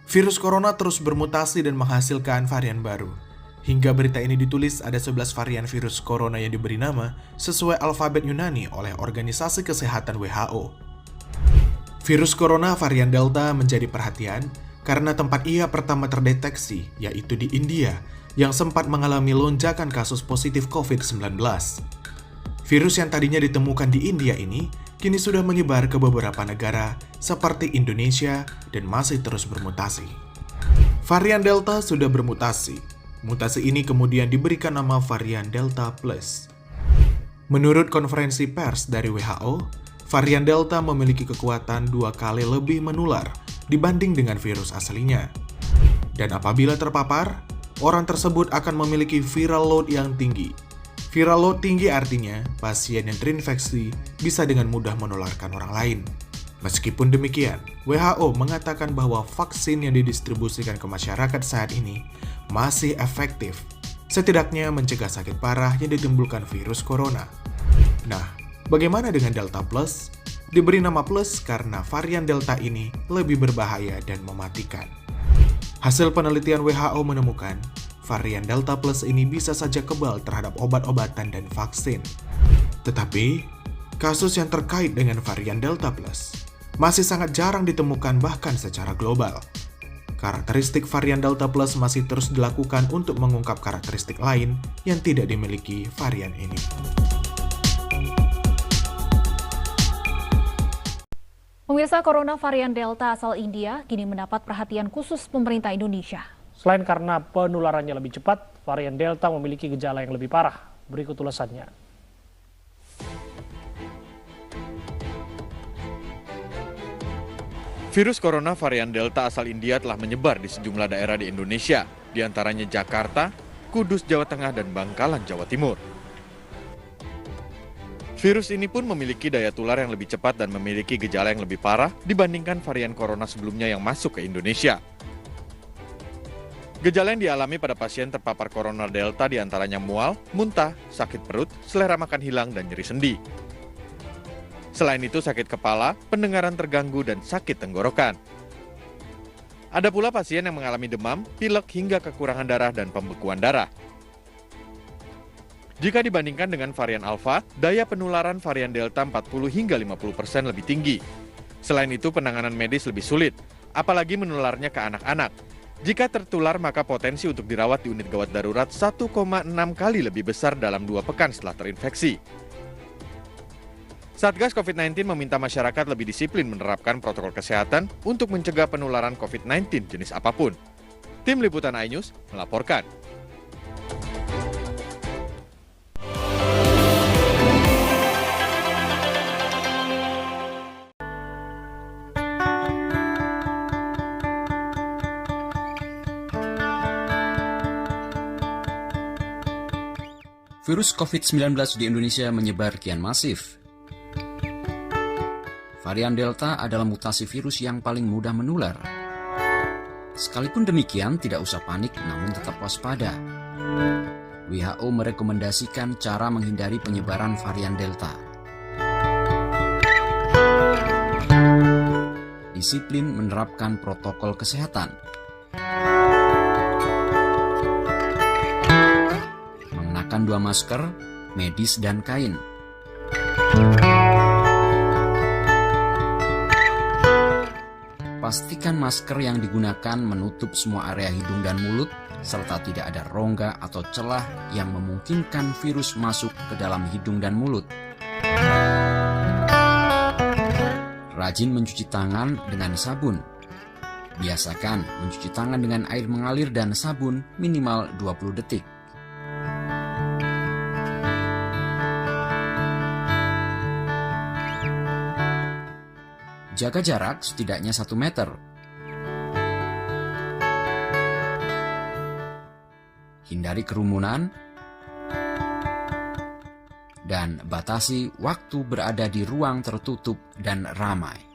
Virus corona terus bermutasi dan menghasilkan varian baru. Hingga berita ini ditulis, ada 11 varian virus corona yang diberi nama sesuai alfabet Yunani oleh Organisasi Kesehatan WHO. Virus corona varian Delta menjadi perhatian karena tempat ia pertama terdeteksi, yaitu di India, yang sempat mengalami lonjakan kasus positif COVID-19. Virus yang tadinya ditemukan di India ini kini sudah menyebar ke beberapa negara seperti Indonesia dan masih terus bermutasi. Varian Delta sudah bermutasi. Mutasi ini kemudian diberikan nama varian Delta Plus. Menurut konferensi pers dari WHO, varian Delta memiliki kekuatan 2 kali lebih menular dibanding dengan virus aslinya. Dan apabila terpapar, orang tersebut akan memiliki viral load yang tinggi. Viral load tinggi artinya pasien yang terinfeksi bisa dengan mudah menularkan orang lain. Meskipun demikian, WHO mengatakan bahwa vaksin yang didistribusikan ke masyarakat saat ini masih efektif, setidaknya mencegah sakit parah yang ditimbulkan virus corona. Nah, bagaimana dengan Delta Plus? Diberi nama Plus karena varian Delta ini lebih berbahaya dan mematikan. Hasil penelitian WHO menemukan varian Delta Plus ini bisa saja kebal terhadap obat-obatan dan vaksin. Tetapi, kasus yang terkait dengan varian Delta Plus masih sangat jarang ditemukan bahkan secara global. Karakteristik varian Delta Plus masih terus dilakukan untuk mengungkap karakteristik lain yang tidak dimiliki varian ini. Pemirsa, corona varian Delta asal India kini mendapat perhatian khusus pemerintah Indonesia. Selain karena penularannya lebih cepat, varian Delta memiliki gejala yang lebih parah. Berikut ulasannya. Virus corona varian Delta asal India telah menyebar di sejumlah daerah di Indonesia, di antaranya Jakarta, Kudus, Jawa Tengah, dan Bangkalan, Jawa Timur. Virus ini pun memiliki daya tular yang lebih cepat dan memiliki gejala yang lebih parah dibandingkan varian corona sebelumnya yang masuk ke Indonesia. Gejala yang dialami pada pasien terpapar corona Delta diantaranya mual, muntah, sakit perut, selera makan hilang, dan nyeri sendi. Selain itu, sakit kepala, pendengaran terganggu, dan sakit tenggorokan. Ada pula pasien yang mengalami demam, pilek, hingga kekurangan darah dan pembekuan darah. Jika dibandingkan dengan varian Alpha, daya penularan varian Delta 40 hingga 50% lebih tinggi. Selain itu, penanganan medis lebih sulit, apalagi menularnya ke anak-anak. Jika tertular, maka potensi untuk dirawat di unit gawat darurat 1,6 kali lebih besar dalam 2 pekan setelah terinfeksi. Satgas COVID-19 meminta masyarakat lebih disiplin menerapkan protokol kesehatan untuk mencegah penularan COVID-19 jenis apapun. Tim Liputan iNews melaporkan. Virus COVID-19 di Indonesia menyebar kian masif. Varian Delta adalah mutasi virus yang paling mudah menular. Sekalipun demikian, tidak usah panik namun tetap waspada. WHO merekomendasikan cara menghindari penyebaran varian Delta. Disiplin menerapkan protokol kesehatan. Mengenakan 2 masker, medis dan kain. Pastikan masker yang digunakan menutup semua area hidung dan mulut, serta tidak ada rongga atau celah yang memungkinkan virus masuk ke dalam hidung dan mulut. Rajin mencuci tangan dengan sabun. Biasakan mencuci tangan dengan air mengalir dan sabun minimal 20 detik. Jaga jarak setidaknya 1 meter. Hindari kerumunan dan batasi waktu berada di ruang tertutup dan ramai.